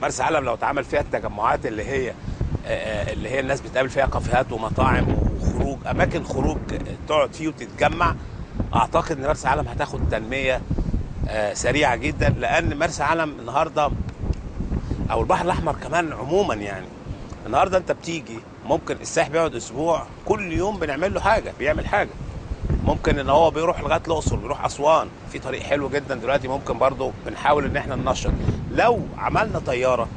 مرسى علم لو اتعمل فيها التجمعات اللي هي الناس بتقابل فيها كافيهات ومطاعم وخروج، اماكن خروج تقعد فيه وتتجمع، اعتقد ان مرسى علم هتاخد تنميه سريعه جدا. لان مرسى علم النهارده او البحر الاحمر كمان عموما، يعني النهارده انت بتيجي ممكن السائح بيقعد اسبوع، كل يوم بنعمل له حاجه، بيعمل حاجه. ممكن ان هو بيروح لغايه الاقصر، بيروح اسوان، في طريق حلو جدا دلوقتي ممكن برضه بنحاول ان احنا ننشط. لو عملنا طياره،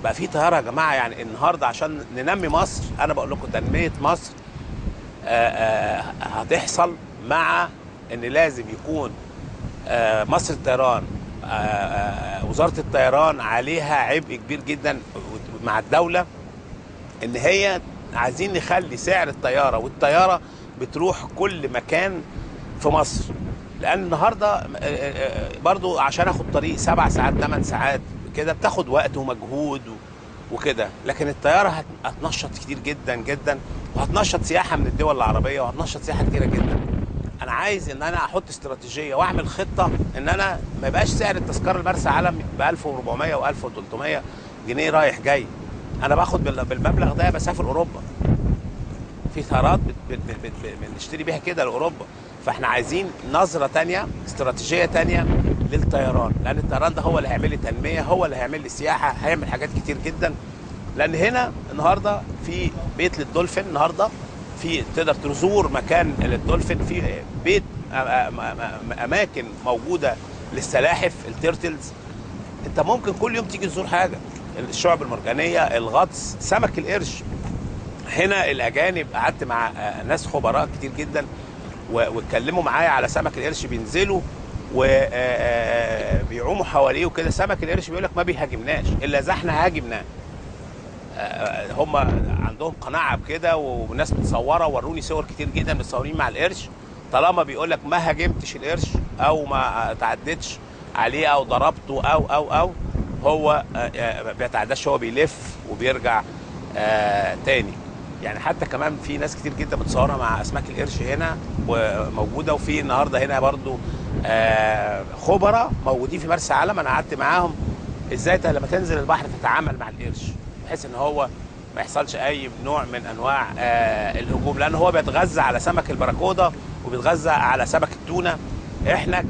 بقى في طياره يا جماعه، يعني النهارده عشان ننمي مصر، انا بقول لكم تنميه مصر هتحصل مع ان لازم يكون مصر الطيران، وزاره الطيران عليها عبء كبير جدا مع الدوله، ان هي عايزين نخلي سعر الطياره، والطياره بتروح كل مكان في مصر. لان النهارده برضو عشان اخد طريق 7 ساعات 8 ساعات كده بتاخد وقت ومجهود وكده، لكن الطياره هتنشط كتير جدا جدا، وهتنشط سياحه من الدول العربيه، وهتنشط سياحه كتيره جدا. انا عايز ان انا احط استراتيجيه واعمل خطه ان انا ما يبقاش سعر التذكره لمرسى علم ب 1400 و1300 جنيه رايح جاي. انا باخد بالمبلغ ده بسافر اوروبا، في طيارات بنشتري بيها كده لاوروبا. فاحنا عايزين نظره تانية، استراتيجيه تانية للطيران، لان الطيران ده هو اللي هيعمل لي تنميه، هو اللي هيعمل لي سياحه، هيعمل حاجات كتير جدا. لان هنا النهارده في بيت للدولفين، النهارده في تقدر تزور مكان للدولفين، في بيت اماكن موجوده للسلاحف التيرتلز. انت ممكن كل يوم تيجي تزور حاجه، الشعب المرجانيه، الغطس، سمك القرش. هنا الاجانب قعدت مع ناس خبراء كتير جدا واتكلموا معايا على سمك القرش، بينزلوا وبيعوموا حواليه وكده. سمك القرش بيقول لك ما بيهاجمناش الا اذا احنا هاجمناه. هم عندهم قناعه بكده، وناس متصوره وروني صور كتير جدا متصورين مع القرش. طالما بيقول لك ما هاجمتش القرش او ما تعدتش عليه او ضربته او هو ما بيتعداش، هو بيلف وبيرجع تاني. يعني حتى كمان في ناس كتير جدا متصوره مع اسماك القرش هنا وموجوده، وفي النهارده هنا برضو خبراء موجودين في مرسى علم، انا قعدت معاهم ازاي لما تنزل البحر تتعامل مع القرش، بحيث ان هو ما يحصلش اي نوع من انواع الهجوم، لان هو بيتغذى على سمك البراكودا وبيتغذى على سمك التونه. احنا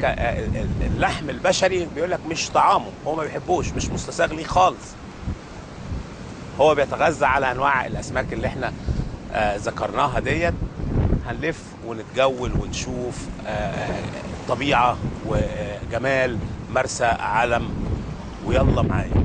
اللحم البشري بيقول لك مش طعامه، هو ما بيحبوش، مش مستساغ ليه خالص. هو بيتغذى على انواع الاسماك اللي احنا ذكرناها ديت. هنلف ونتجول ونشوف الطبيعه وجمال مرسى علم، ويلا معايا.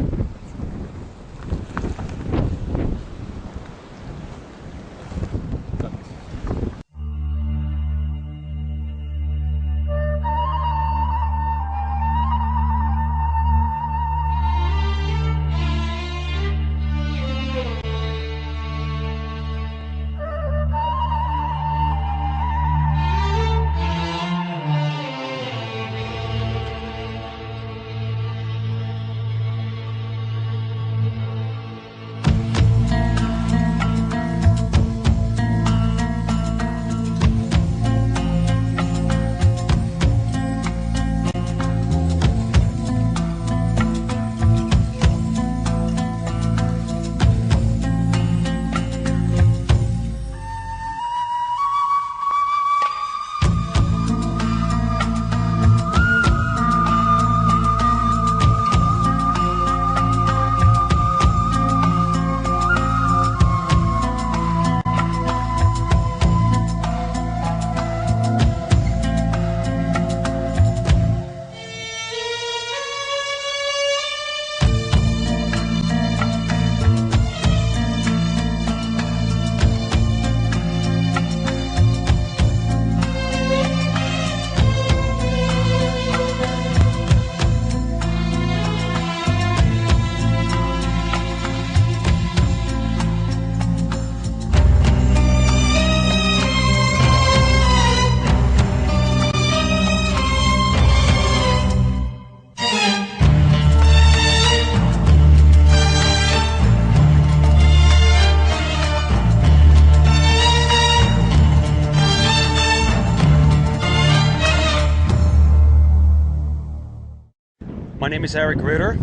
My name is Eric Ritter.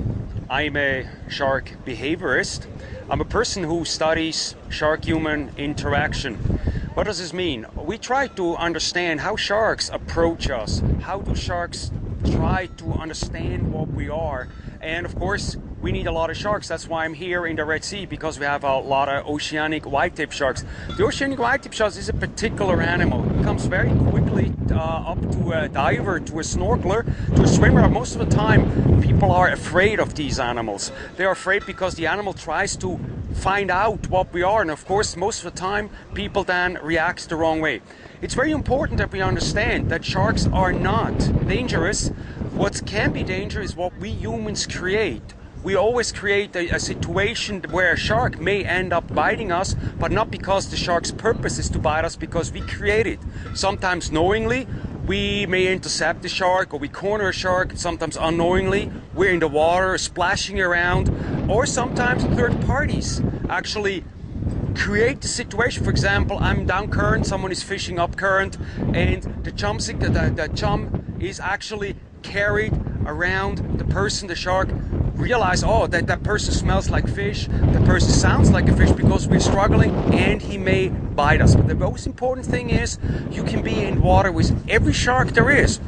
I'm a shark behaviorist. I'm a person who studies shark-human interaction. What does this mean? We try to understand how sharks approach us. How do sharks try to understand what we are? And of course, we need a lot of sharks. That's why I'm here in the Red Sea, because we have a lot of oceanic white-tip sharks. The oceanic white-tip shark is a particular animal. It comes very quickly up to a diver, to a snorkeler, to a swimmer. Most of the time, people are afraid of these animals. They are afraid because the animal tries to find out what we are, and of course, most of the time, people then react the wrong way. It's very important that we understand that sharks are not dangerous. What can be dangerous is what we humans create. We always create a situation where a shark may end up biting us, but not because the shark's purpose is to bite us, because we create it. Sometimes knowingly, we may intercept the shark, or we corner a shark. Sometimes unknowingly, we're in the water splashing around, or sometimes third parties actually create the situation. For example, I'm down current, someone is fishing up current, and the chum is actually carried around the person. The shark realize, oh, that person smells like fish, that person sounds like a fish, because we're struggling, and he may bite us. But the most important thing is, you can be in water with every shark there is.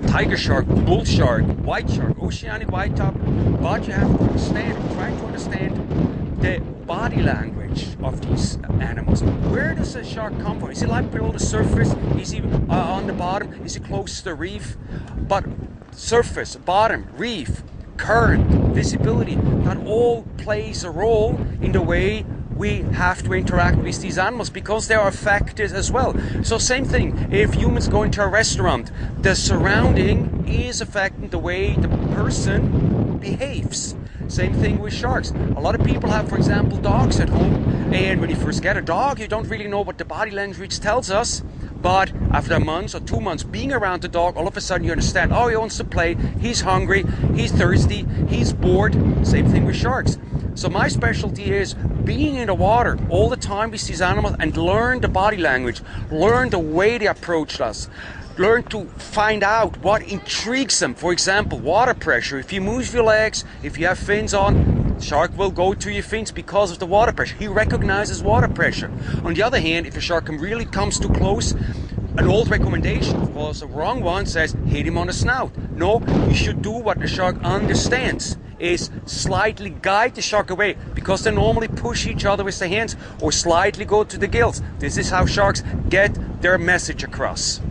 Tiger shark, bull shark, white shark, oceanic white-top, but you have to understand, try to understand the body language of these animals. Where does a shark come from? Is he like below the surface? Is he on the bottom? Is he close to the reef? But surface, bottom, reef, current, visibility, that all plays a role in the way we have to interact with these animals, because they are affected as well. So same thing, if humans go into a restaurant, the surrounding is affecting the way the person behaves. Same thing with sharks. A lot of people have, for example, dogs at home, and when you first get a dog, you don't really know what the body language tells us. But after a month or 2 months being around the dog, all of a sudden you understand, oh, he wants to play, he's hungry, he's thirsty, he's bored. Same thing with sharks. So my specialty is being in the water all the time with these animals and learn the body language, learn the way they approach us, learn to find out what intrigues them. For example, water pressure. If you move your legs, if you have fins on, the shark will go to your fins because of the water pressure. He recognizes water pressure. On the other hand, if a shark really comes too close, an old recommendation, of course a wrong one, says hit him on the snout. No, you should do what the shark understands, is slightly guide the shark away, because they normally push each other with their hands, or slightly go to the gills. This is how sharks get their message across.